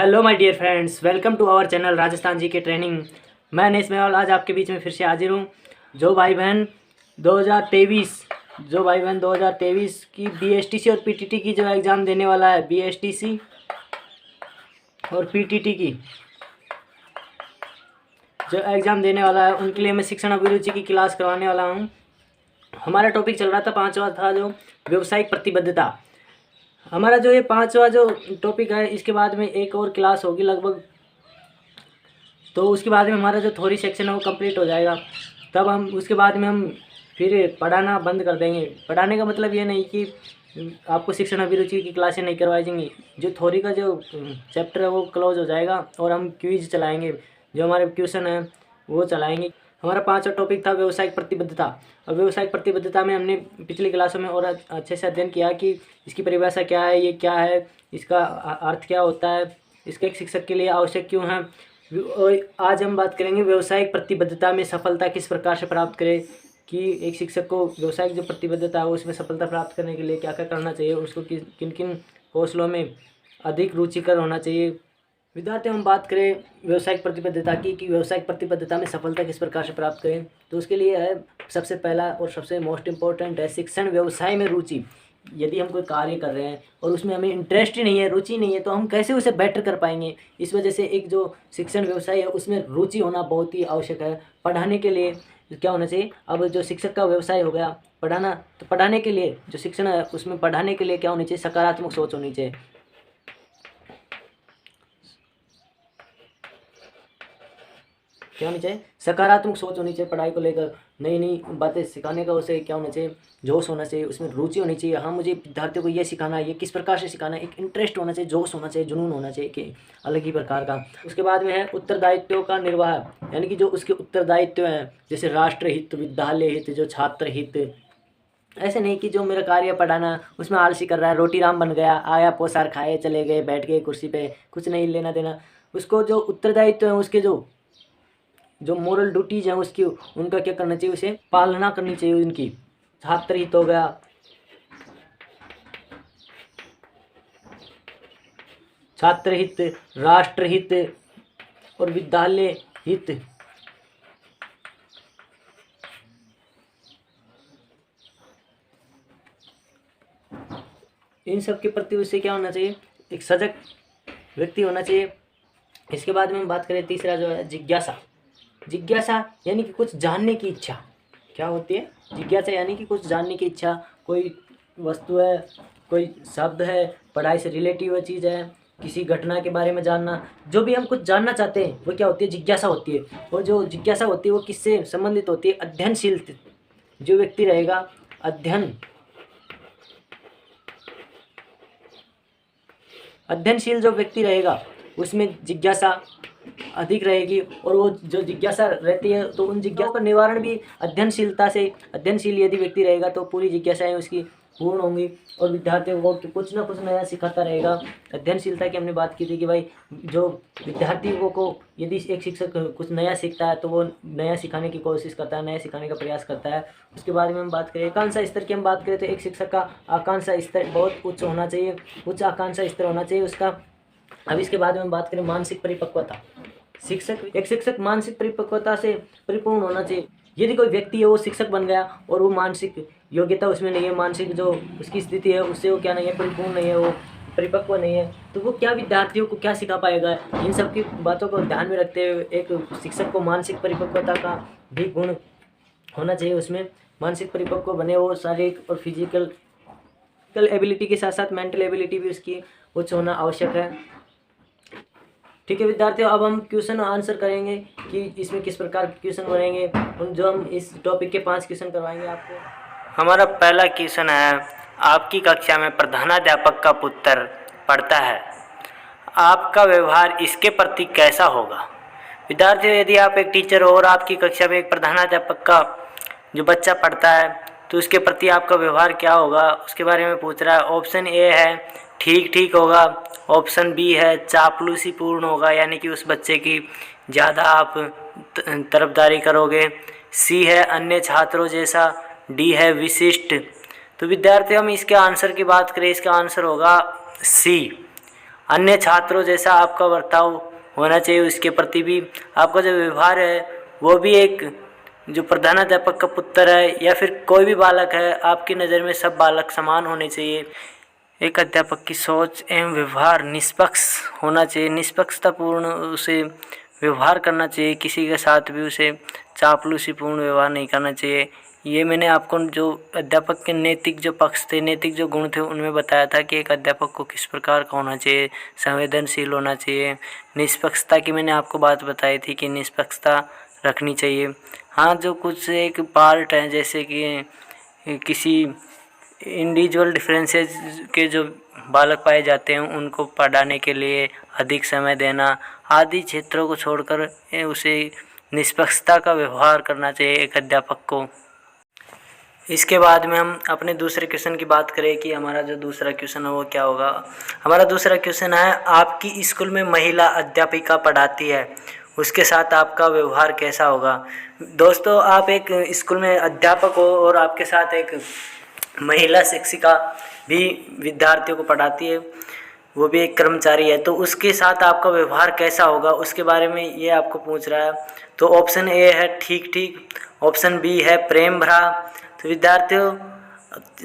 Hello my dear friends, welcome to our channel Rajasthan G K training. मैं अनीस मेवाल आज आपके बीच में फिर से हाजिर हूँ। जो भाई बहन 2023 की बीएसटीसी और पीटीटी की जो एग्ज़ाम देने वाला है, बीएसटीसी और पीटीटी की जो एग्ज़ाम देने वाला है, उनके लिए मैं शिक्षण अभिरुचि की क्लास करवाने वाला हूँ। हमारा टॉपिक चल रहा था, पाँचवा था जो व्यावसायिक प्रतिबद्धता। हमारा जो ये पाँचवा जो टॉपिक है, इसके बाद में एक और क्लास होगी लगभग, तो उसके बाद में हमारा जो थ्योरी सेक्शन है वो कंप्लीट हो जाएगा। तब हम उसके बाद में हम फिर पढ़ाना बंद कर देंगे। पढ़ाने का मतलब ये नहीं कि आपको शिक्षण अभिरुचि की क्लासें नहीं करवाई जाएंगी। जो थ्योरी का जो चैप्टर है वो क्लोज हो जाएगा और हम क्विज चलाएंगे, जो हमारे क्वेश्चन हैं वो चलाएंगे। हमारा पांचवा टॉपिक था व्यावसायिक प्रतिबद्धता। और व्यावसायिक प्रतिबद्धता में हमने पिछली क्लासों में और अच्छे से अध्ययन किया कि इसकी परिभाषा क्या है, ये क्या है, इसका अर्थ क्या होता है, इसके एक शिक्षक के लिए आवश्यक क्यों है। और आज हम बात करेंगे व्यावसायिक प्रतिबद्धता में सफलता किस प्रकार से प्राप्त करें, कि एक शिक्षक को व्यावसायिक जो प्रतिबद्धता है उसमें सफलता प्राप्त करने के लिए क्या क्या करना चाहिए, उसको किन किन कौशलों में अधिक रुचिकर होना चाहिए। विद्यार्थियों, हम बात करें व्यावसायिक प्रतिबद्धता की कि व्यावसायिक प्रतिबद्धता में सफलता किस प्रकार से प्राप्त करें, तो उसके लिए है सबसे पहला और सबसे मोस्ट इम्पोर्टेंट है शिक्षण व्यवसाय में रुचि। यदि हम कोई कार्य कर रहे हैं और उसमें हमें इंटरेस्ट ही नहीं है, रुचि नहीं है, तो हम कैसे उसे बेटर कर पाएंगे। इस वजह से एक जो शिक्षण व्यवसाय है उसमें रुचि होना बहुत ही आवश्यक है। पढ़ाने के लिए क्या होना चाहिए, अब जो शिक्षक का व्यवसाय हो गया पढ़ाना, तो पढ़ाने के लिए जो शिक्षण है उसमें पढ़ाने के लिए क्या होनी चाहिए, सकारात्मक सोच होनी चाहिए। क्या होनी चाहिए, सकारात्मक सोच होनी चाहिए। पढ़ाई को लेकर नई नई बातें सिखाने का उसे क्या होना चाहिए, जोश होना चाहिए, उसमें रुचि होनी चाहिए। हाँ, मुझे विद्यार्थियों को ये सिखाना है, ये किस प्रकार से सिखाना है, एक इंटरेस्ट होना चाहिए, जोश होना चाहिए, जुनून होना चाहिए कि अलग ही प्रकार का। उसके बाद में है उत्तरदायित्वों का निर्वाह, यानी कि जो उसके उत्तरदायित्व हैं, जैसे राष्ट्र हित, विद्यालय हित, जो छात्र हित। ऐसे नहीं कि जो मेरा कार्य पढ़ाना उसमें आलसी कर रहा है, रोटी राम बन गया, आया पोसार खाए चले गए, बैठ गए कुर्सी पे, कुछ नहीं लेना देना। उसको जो उत्तरदायित्व है, उसके जो मोरल ड्यूटीज हैं उसकी, उनका क्या करना चाहिए, उसे पालना करनी चाहिए उनकी। छात्र हित हो गया, छात्र हित, राष्ट्र हित और विद्यालय हित। इन सब के प्रति उसे क्या होना चाहिए, एक सजग व्यक्ति होना चाहिए। इसके बाद में हम बात करें तीसरा जो है जिज्ञासा। जिज्ञासा यानी कि कुछ जानने की इच्छा। क्या होती है जिज्ञासा, यानी कि कुछ जानने की इच्छा। कोई वस्तु है, कोई शब्द है, पढ़ाई से रिलेटिव चीज़ है, किसी घटना के बारे में जानना, जो भी हम कुछ जानना चाहते हैं वो क्या होती है, जिज्ञासा होती है। और जो जिज्ञासा होती है वो किससे संबंधित होती है, अध्ययनशील जो व्यक्ति रहेगा, अध्ययनशील जो व्यक्ति रहेगा उसमें जिज्ञासा अधिक रहेगी। और वो जो जिज्ञासा रहती है तो उन जिज्ञासा का निवारण भी अध्ययनशील यदि व्यक्ति रहेगा तो पूरी जिज्ञासाएं उसकी पूर्ण होंगी। और विद्यार्थियों को कुछ ना कुछ नया सिखाता रहेगा। अध्ययनशीलता की हमने बात की थी कि भाई जो विद्यार्थियों को यदि एक शिक्षक कुछ नया सीखता है तो वो नया सिखाने की कोशिश करता है, नया सिखाने का प्रयास करता है। उसके बाद में हम बात करें आकांक्षा स्तर की, हम बात करें तो एक शिक्षक का आकांक्षा स्तर बहुत उच्च होना चाहिए, उच्च आकांक्षा स्तर होना चाहिए उसका। अब इसके बाद में हम बात करें मानसिक परिपक्वता। एक शिक्षक मानसिक परिपक्वता से परिपूर्ण होना चाहिए। यदि कोई व्यक्ति है वो शिक्षक बन गया और वो मानसिक योग्यता उसमें नहीं है, मानसिक जो उसकी स्थिति है उससे वो क्या नहीं है, परिपूर्ण नहीं है, वो परिपक्व नहीं है, तो वो क्या विद्यार्थियों को क्या सिखा पाएगा। इन सब की बातों को ध्यान में रखते हुए एक शिक्षक को मानसिक परिपक्वता का भी गुण होना चाहिए। उसमें मानसिक परिपक्व बने, वो शारीरिक और फिजिकल एबिलिटी के साथ साथ मेंटल एबिलिटी भी उसकी उच्च होना आवश्यक है। ठीक है विद्यार्थियों, अब हम क्वेश्चन आंसर करेंगे कि इसमें किस प्रकार के क्वेश्चन बनेंगे। जो हम इस टॉपिक के 5 क्वेश्चन करवाएंगे आपको। हमारा पहला क्वेश्चन है, आपकी कक्षा में प्रधानाध्यापक का पुत्र पढ़ता है, आपका व्यवहार इसके प्रति कैसा होगा। विद्यार्थियों, यदि आप एक टीचर हो और आपकी कक्षा में एक प्रधानाध्यापक का जो बच्चा पढ़ता है तो उसके प्रति आपका व्यवहार क्या होगा, उसके बारे में पूछ रहा है। ऑप्शन ए है ठीक ठीक होगा, ऑप्शन बी है चापलूसी पूर्ण होगा, यानी कि उस बच्चे की ज़्यादा आप तरफदारी करोगे, सी है अन्य छात्रों जैसा, डी है विशिष्ट। तो विद्यार्थी हम इसके आंसर की बात करें, इसका आंसर होगा सी, अन्य छात्रों जैसा आपका बर्ताव होना चाहिए। उसके प्रति भी आपका जो व्यवहार है वो भी एक जो प्रधानाध्यापक का पुत्र है या फिर कोई भी बालक है, आपकी नज़र में सब बालक समान होने चाहिए। एक अध्यापक की सोच एवं व्यवहार निष्पक्ष होना चाहिए, निष्पक्षतापूर्ण उसे व्यवहार करना चाहिए, किसी के साथ भी उसे चापलूसीपूर्ण व्यवहार नहीं करना चाहिए। ये मैंने आपको जो अध्यापक के नैतिक जो पक्ष थे, नैतिक जो गुण थे, उनमें बताया था कि एक अध्यापक को किस प्रकार का होना चाहिए। संवेदनशील होना चाहिए। निष्पक्षता की मैंने आपको बात बताई थी कि निष्पक्षता रखनी चाहिए। हाँ, जो कुछ एक पार्ट हैं जैसे कि किसी इंडिविजुअल डिफरेंसेस के जो बालक पाए जाते हैं उनको पढ़ाने के लिए अधिक समय देना आदि क्षेत्रों को छोड़कर उसे निष्पक्षता का व्यवहार करना चाहिए एक अध्यापक को। इसके बाद में हम अपने दूसरे क्वेश्चन की बात करें कि हमारा जो दूसरा क्वेश्चन है वो क्या होगा। हमारा दूसरा क्वेश्चन है, आपकी स्कूल में महिला अध्यापिका पढ़ाती है, उसके साथ आपका व्यवहार कैसा होगा। दोस्तों, आप एक स्कूल में अध्यापक हो और आपके साथ एक महिला शिक्षिका भी विद्यार्थियों को पढ़ाती है, वो भी एक कर्मचारी है, तो उसके साथ आपका व्यवहार कैसा होगा उसके बारे में ये आपको पूछ रहा है। तो ऑप्शन ए है ठीक ठीक, ऑप्शन बी है प्रेम भरा। तो विद्यार्थियों,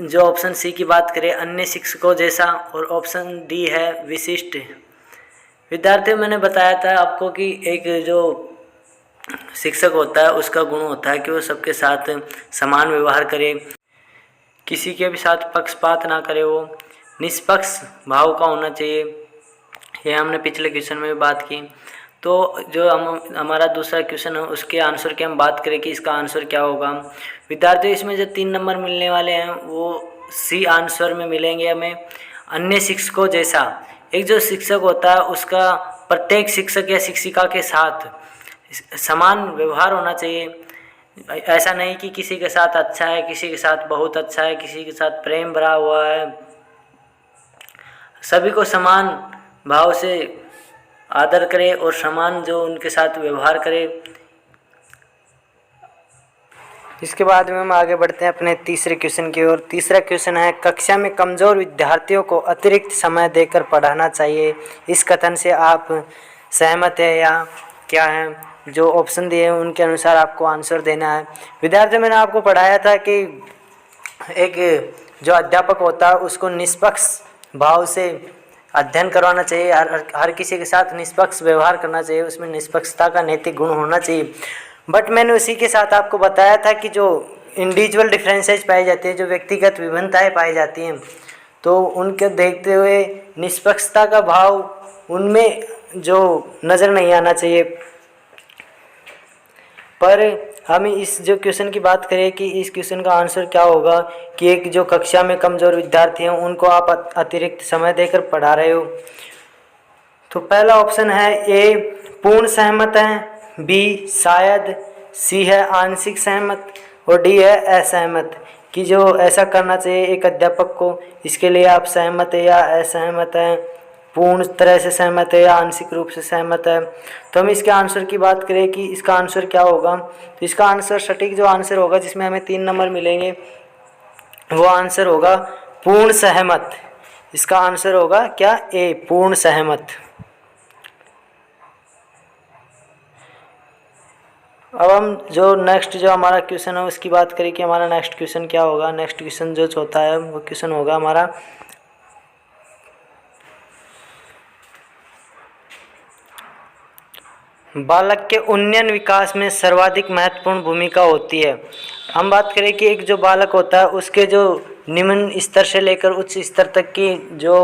जो ऑप्शन सी की बात करें अन्य शिक्षकों जैसा, और ऑप्शन डी है विशिष्ट। विद्यार्थियों, मैंने बताया था आपको कि एक जो शिक्षक होता है उसका गुण होता है कि वो सबके साथ समान व्यवहार करे, किसी के भी साथ पक्षपात ना करे, वो निष्पक्ष भाव का होना चाहिए। ये हमने पिछले क्वेश्चन में भी बात की। तो जो हमारा दूसरा क्वेश्चन है उसके आंसर की हम बात करें कि इसका आंसर क्या होगा। विद्यार्थियों, इसमें जो 3 नंबर मिलने वाले हैं वो सी आंसर में मिलेंगे हमें। अन्य शिक्षकों जैसा, एक जो शिक्षक होता है उसका प्रत्येक शिक्षक या शिक्षिका के साथ समान व्यवहार होना चाहिए। ऐसा नहीं कि किसी के साथ अच्छा है, किसी के साथ बहुत अच्छा है, किसी के साथ प्रेम भरा हुआ है। सभी को समान भाव से आदर करे और समान जो उनके साथ व्यवहार करे। इसके बाद में हम आगे बढ़ते हैं अपने तीसरे क्वेश्चन की ओर। तीसरा क्वेश्चन है, कक्षा में कमज़ोर विद्यार्थियों को अतिरिक्त समय देकर पढ़ाना चाहिए। इस कथन से आप सहमत है या क्या है? जो ऑप्शन दिए हैं उनके अनुसार आपको आंसर देना है। विद्यार्थियों, मैंने आपको पढ़ाया था कि एक जो अध्यापक होता है उसको निष्पक्ष भाव से अध्ययन करवाना चाहिए, हर किसी के साथ निष्पक्ष व्यवहार करना चाहिए, उसमें निष्पक्षता का नैतिक गुण होना चाहिए। बट मैंने उसी के साथ आपको बताया था कि जो इंडिविजुअल डिफरेंसेस पाई जाती है, जो व्यक्तिगत विभिन्नताएं पाई जाती हैं, तो उनके देखते हुए निष्पक्षता का भाव उनमें जो नज़र नहीं आना चाहिए। पर हम इस जो क्वेश्चन की बात करें कि इस क्वेश्चन का आंसर क्या होगा कि एक जो कक्षा में कमज़ोर विद्यार्थी हैं उनको आप अतिरिक्त समय देकर पढ़ा रहे हो। तो पहला ऑप्शन है ए पूर्ण सहमत हैं, बी शायद, सी है आंशिक सहमत और डी है असहमत। कि जो ऐसा करना चाहिए एक अध्यापक को, इसके लिए आप सहमत है या असहमत हैं, पूर्ण तरह से सहमत है या आंशिक रूप से सहमत है। तो हम इसके आंसर की बात करें कि इसका आंसर क्या होगा, तो इसका आंसर सटीक जो आंसर होगा जिसमें हमें 3 नंबर मिलेंगे वो आंसर होगा पूर्ण सहमत। इसका आंसर होगा क्या? ए पूर्ण सहमत। अब हम जो नेक्स्ट जो हमारा क्वेश्चन है उसकी बात करें कि हमारा नेक्स्ट क्वेश्चन क्या होगा। नेक्स्ट क्वेश्चन जो चौथा है वो क्वेश्चन होगा हमारा, बालक के उन्नयन विकास में सर्वाधिक महत्वपूर्ण भूमिका होती है। हम बात करें कि एक जो बालक होता है उसके जो निम्न स्तर से लेकर उच्च स्तर तक की जो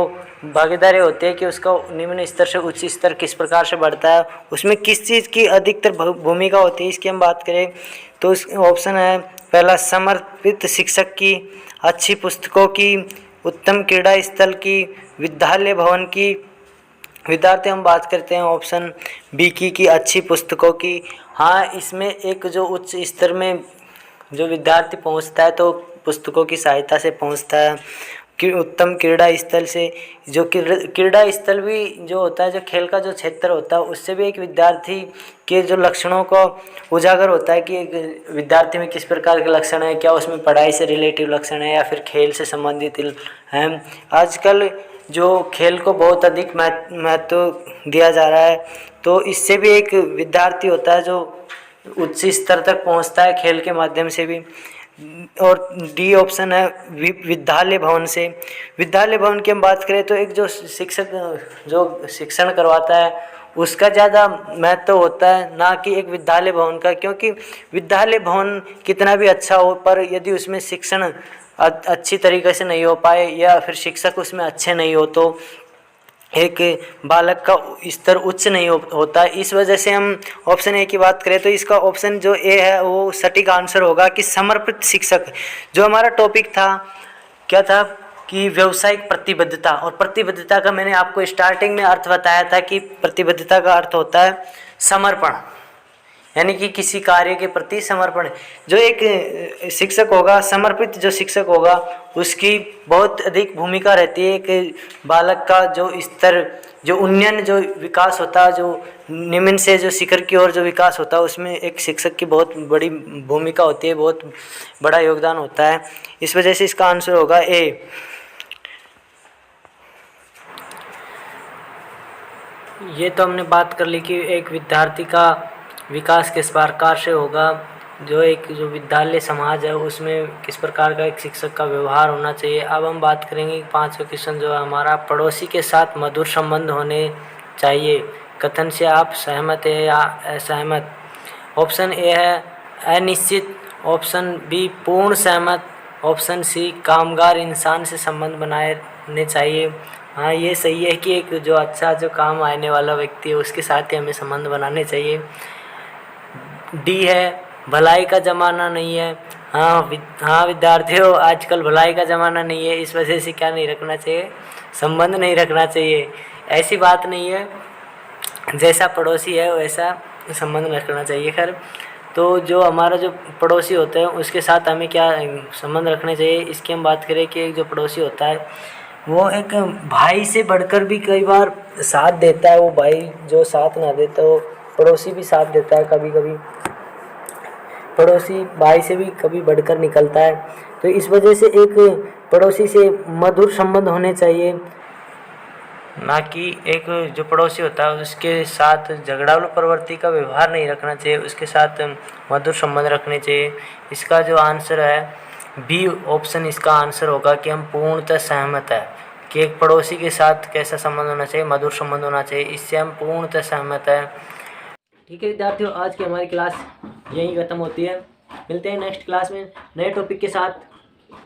भागीदारी होती है कि उसका निम्न स्तर से उच्च स्तर किस प्रकार से बढ़ता है, उसमें किस चीज़ की अधिकतर भूमिका होती है, इसकी हम बात करें तो ऑप्शन है पहला समर्पित शिक्षक की, अच्छी पुस्तकों की, उत्तम क्रीड़ा स्थल की, विद्यालय भवन की। विद्यार्थी हम बात करते हैं ऑप्शन बी की अच्छी पुस्तकों की। हाँ, इसमें एक जो उच्च स्तर में जो विद्यार्थी पहुंचता है तो पुस्तकों की सहायता से पहुंचता है, कि उत्तम क्रीड़ा स्थल से, जो क्रीड़ा स्थल भी जो होता है, जो खेल का जो क्षेत्र होता है, उससे भी एक विद्यार्थी के जो लक्षणों को उजागर होता है कि एक विद्यार्थी में किस प्रकार के लक्षण है, क्या उसमें पढ़ाई से रिलेटिव लक्षण है या फिर खेल से संबंधित हैं। आजकल जो खेल को बहुत अधिक महत्व दिया जा रहा है, तो इससे भी एक विद्यार्थी होता है जो उच्च स्तर तक पहुंचता है खेल के माध्यम से भी। और डी ऑप्शन है विद्यालय भवन से। विद्यालय भवन की हम बात करें तो एक जो शिक्षक जो शिक्षण करवाता है उसका ज़्यादा महत्व होता है, ना कि एक विद्यालय भवन का। क्योंकि विद्यालय भवन कितना भी अच्छा हो, पर यदि उसमें शिक्षण अच्छी तरीके से नहीं हो पाए या फिर शिक्षक उसमें अच्छे नहीं हो तो एक बालक का स्तर उच्च नहीं होता। इस वजह से हम ऑप्शन ए की बात करें तो इसका ऑप्शन जो ए है वो सटीक आंसर होगा कि समर्पित शिक्षक। जो हमारा टॉपिक था क्या था कि व्यावसायिक प्रतिबद्धता, और प्रतिबद्धता का मैंने आपको स्टार्टिंग में अर्थ बताया था कि प्रतिबद्धता का अर्थ होता है समर्पण, यानी कि किसी कार्य के प्रति समर्पण। जो एक शिक्षक होगा, समर्पित जो शिक्षक होगा, उसकी बहुत अधिक भूमिका रहती है एक बालक का जो स्तर, जो उन्नयन, जो विकास होता है, जो निम्न से जो शिखर की ओर जो विकास होता है, उसमें एक शिक्षक की बहुत बड़ी भूमिका होती है, बहुत बड़ा योगदान होता है। इस वजह से इसका आंसर होगा ए। ये तो हमने बात कर ली कि एक विद्यार्थी का विकास किस प्रकार से होगा, जो विद्यालय समाज है उसमें किस प्रकार का एक शिक्षक का व्यवहार होना चाहिए। अब हम बात करेंगे पांचवा क्वेश्चन जो है हमारा, पड़ोसी के साथ मधुर संबंध होने चाहिए, कथन से आप सहमत है या असहमत। ऑप्शन ए है अनिश्चित, ऑप्शन बी पूर्ण सहमत, ऑप्शन सी कामगार इंसान से संबंध बनाने चाहिए। हाँ, ये सही है कि एक जो अच्छा जो काम आने वाला व्यक्ति है उसके साथ ही हमें संबंध बनाने चाहिए। डी है भलाई का ज़माना नहीं है। हाँ विद्यार्थियों, आजकल भलाई का ज़माना नहीं है, इस वजह से क्या नहीं रखना चाहिए, संबंध नहीं रखना चाहिए। ऐसी बात नहीं है, जैसा पड़ोसी है वैसा संबंध रखना चाहिए। खैर, तो जो हमारा जो पड़ोसी होता है उसके साथ हमें क्या संबंध रखने चाहिए, इसकी हम बात करें कि एक जो पड़ोसी होता है वो एक भाई से बढ़कर भी कई बार साथ देता है। वो भाई जो साथ ना देता वो पड़ोसी भी साथ देता है, कभी कभी पड़ोसी भाई से भी कभी बढ़कर निकलता है। तो इस वजह से एक पड़ोसी से मधुर संबंध होने चाहिए, ना कि एक जो पड़ोसी होता है उसके साथ झगड़ालू प्रवृत्ति का व्यवहार नहीं रखना चाहिए, उसके साथ मधुर संबंध रखने चाहिए। इसका जो आंसर है बी ऑप्शन इसका आंसर होगा कि हम पूर्णतः सहमत है कि एक पड़ोसी के साथ कैसा संबंध होना चाहिए, मधुर संबंध होना चाहिए, इससे हम पूर्णतः सहमत है। ठीक है विद्यार्थियों, आज की हमारी क्लास यहीं ख़त्म होती है। मिलते हैं नेक्स्ट क्लास में नए टॉपिक के साथ।